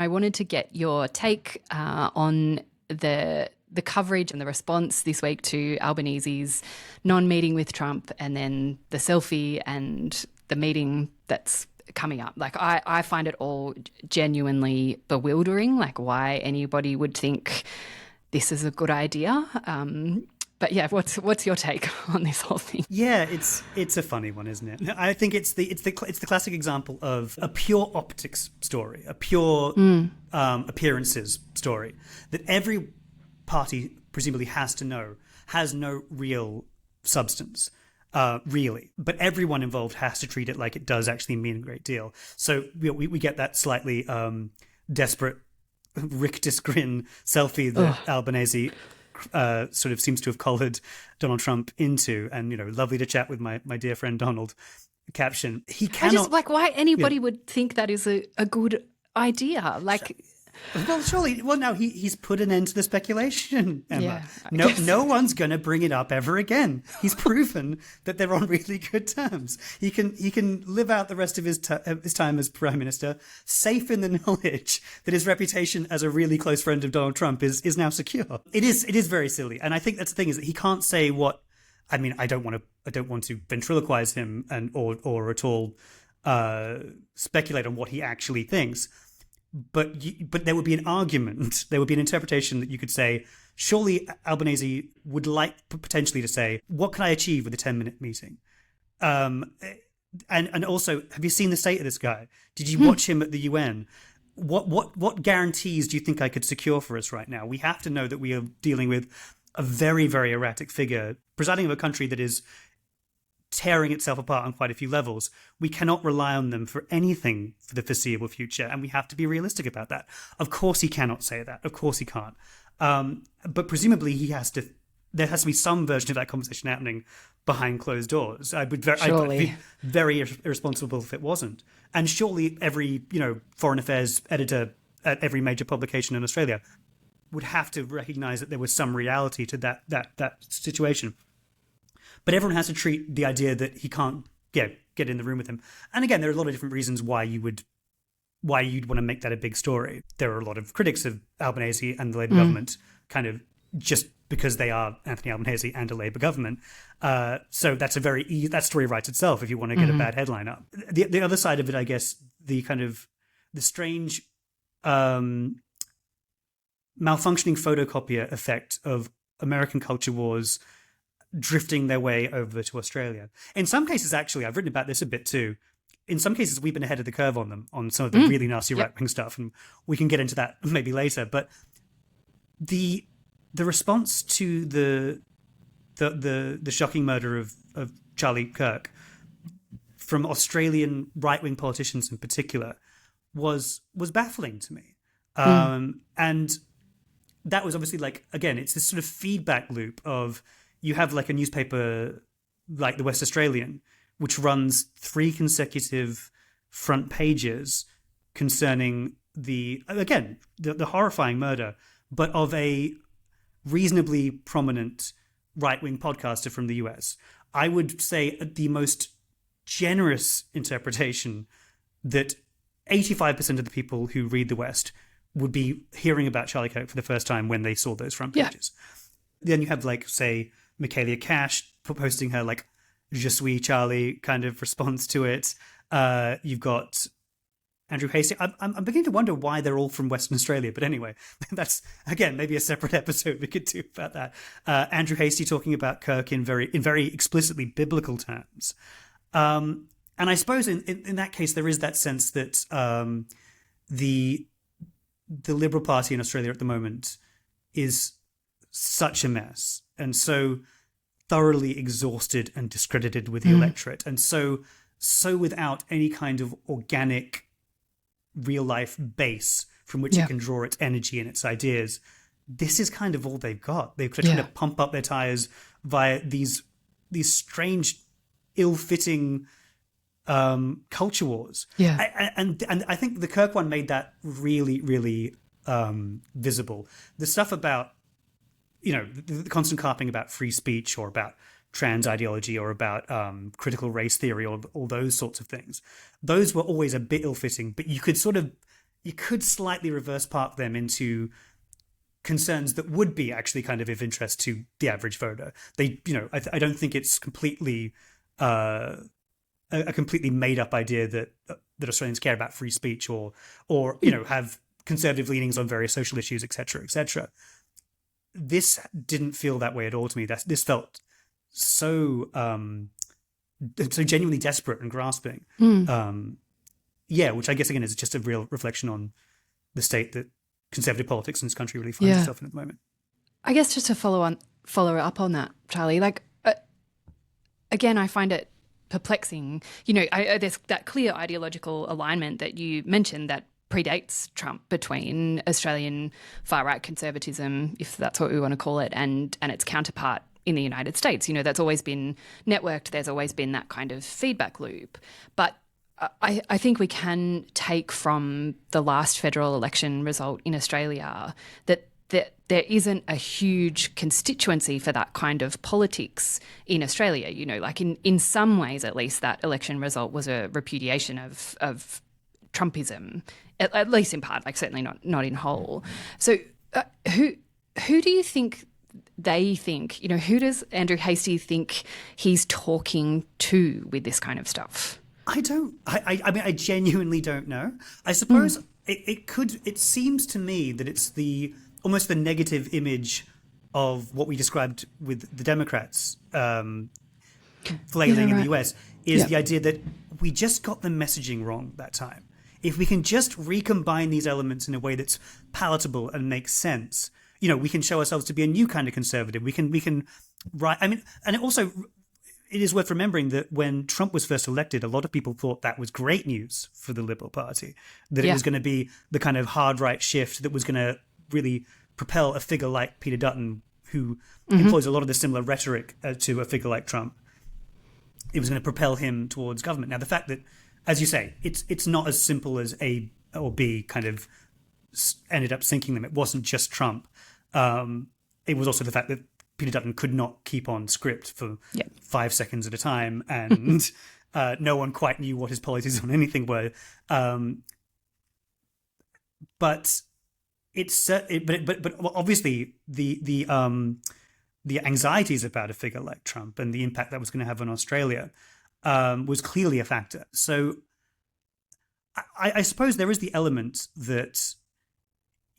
I wanted to get your take on the coverage and the response this week to Albanese's non-meeting with Trump, and then the selfie and the meeting that's coming up. Like, I find it all genuinely bewildering, like why anybody would think this is a good idea. But yeah, what's your take on this whole thing? Yeah, it's a funny one, isn't it? I think it's the classic example of a pure optics story, a pure appearances story that every party presumably has no real substance, really. But everyone involved has to treat it like it does actually mean a great deal. So we get that slightly desperate rictus grin selfie that Albanese sort of seems to have collared Donald Trump into, and lovely to chat with my dear friend Donald. Caption: He cannot. I just like why anybody would think that is a good idea. Like, well, surely. Well, now he's put an end to the speculation, Emma. Yeah, no one's going to bring it up ever again. He's proven that they're on really good terms. He can live out the rest of his time as prime minister, safe in the knowledge that his reputation as a really close friend of Donald Trump is now secure. It is very silly, and I think that's the thing, is that he can't say what. I mean, I don't want to ventriloquize him or at all speculate on what he actually thinks. But there would be an argument, there would be an interpretation that you could say, surely Albanese would like potentially to say, what can I achieve with a 10-minute meeting? And also, have you seen the state of this guy? Did you watch him at the UN? What guarantees do you think I could secure for us right now? We have to know that we are dealing with a very, very erratic figure presiding over a country that is tearing itself apart on quite a few levels. We cannot rely on them for anything for the foreseeable future, and we have to be realistic about that. Of course he cannot say that. Of course he can't. But presumably there has to be some version of that conversation happening behind closed doors. I'd be very irresponsible if it wasn't. And surely every foreign affairs editor at every major publication in Australia would have to recognise that there was some reality to that situation. But everyone has to treat the idea that he can't get in the room with him. And again, there are a lot of different reasons why you'd want to make that a big story. There are a lot of critics of Albanese and the Labour government, kind of just because they are Anthony Albanese and a Labour government. So that's that story writes itself if you want to get a bad headline up. The other side of it, I guess, the strange malfunctioning photocopier effect of American culture wars drifting their way over to Australia. In some cases, actually, I've written about this a bit too. In some cases, we've been ahead of the curve on them, on some of the really nasty right-wing stuff, and we can get into that maybe later. But the response to the shocking murder of Charlie Kirk from Australian right-wing politicians in particular was baffling to me. And that was obviously, like, again, it's this sort of feedback loop of, you have like a newspaper like the West Australian, which runs 3 consecutive front pages concerning the horrifying murder, but of a reasonably prominent right-wing podcaster from the US. I would say the most generous interpretation that 85% of the people who read the West would be hearing about Charlie Kirk for the first time when they saw those front pages. Then you have, like, say, Michaelia Cash posting her, like, Je suis Charlie kind of response to it. You've got Andrew Hastie. I'm beginning to wonder why they're all from Western Australia. But anyway, that's, again, maybe a separate episode we could do about that. Andrew Hastie talking about Kirk in very explicitly biblical terms. And I suppose in that case, there is that sense that the Liberal Party in Australia at the moment is such a mess, and so thoroughly exhausted and discredited with the electorate, and so without any kind of organic real life base from which it can draw its energy and its ideas. This is kind of all they've got. They're trying to pump up their tires via these strange, ill-fitting culture wars. And I think the Kirk one made that really, really visible. The stuff about, the constant carping about free speech or about trans ideology or about critical race theory or all those sorts of things, those were always a bit ill-fitting, but you could sort of you could slightly reverse park them into concerns that would be actually kind of interest to the average voter. They, I don't think it's completely a completely made up idea that Australians care about free speech or have conservative leanings on various social issues, etc., etc. This didn't feel that way at all to me. This felt so genuinely desperate and grasping. Which I guess again is just a real reflection on the state that conservative politics in this country really finds itself in at the moment. I guess just to follow up on that, Charlie, again, I find it perplexing. There's that clear ideological alignment that you mentioned that predates Trump between Australian far-right conservatism, if that's what we want to call it, and its counterpart in the United States. That's always been networked. There's always been that kind of feedback loop. But I think we can take from the last federal election result in Australia that there isn't a huge constituency for that kind of politics in Australia. In some ways, at least, that election result was a repudiation of Trumpism, at least in part, certainly not in whole. So who do you think they think, who does Andrew Hastie think he's talking to with this kind of stuff? I don't. I mean, I genuinely don't know. I suppose it seems to me that it's almost the negative image of what we described with the Democrats flailing in the US is the idea that we just got the messaging wrong that time. If we can just recombine these elements in a way that's palatable and makes sense, we can show ourselves to be a new kind of conservative. We can write. I mean, and it is worth remembering that when Trump was first elected, a lot of people thought that was great news for the Liberal Party, that it was going to be the kind of hard right shift that was going to really propel a figure like Peter Dutton, who employs a lot of the similar rhetoric to a figure like Trump. It was going to propel him towards government. Now, the fact that, as you say, it's not as simple as A or B kind of ended up sinking them. It wasn't just Trump. It was also the fact that Peter Dutton could not keep on script for 5 seconds at a time, and no one quite knew what his policies on anything were. But obviously the anxieties about a figure like Trump and the impact that was going to have on Australia was clearly a factor. So I suppose there is the element that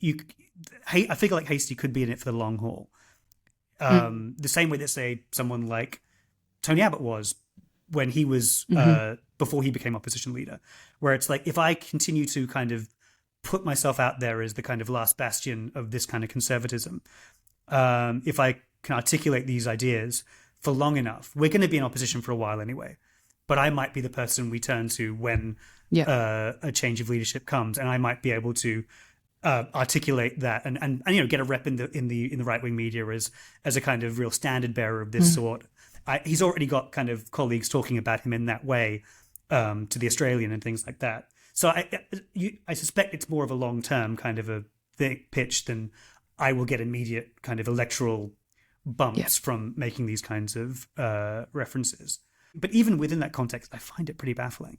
a figure like Hastie could be in it for the long haul. The same way that, say, someone like Tony Abbott was when he was before he became opposition leader, where it's like, if I continue to kind of put myself out there as the kind of last bastion of this kind of conservatism, if I can articulate these ideas for long enough, we're going to be in opposition for a while anyway. But I might be the person we turn to when a change of leadership comes, and I might be able to articulate that and get a rep in the right wing media as a kind of real standard bearer of this sort. He's already got kind of colleagues talking about him in that way to the Australian and things like that. So I suspect it's more of a long term kind of a pitch than I will get immediate kind of electoral bumps from making these kinds of references. But even within that context, I find it pretty baffling.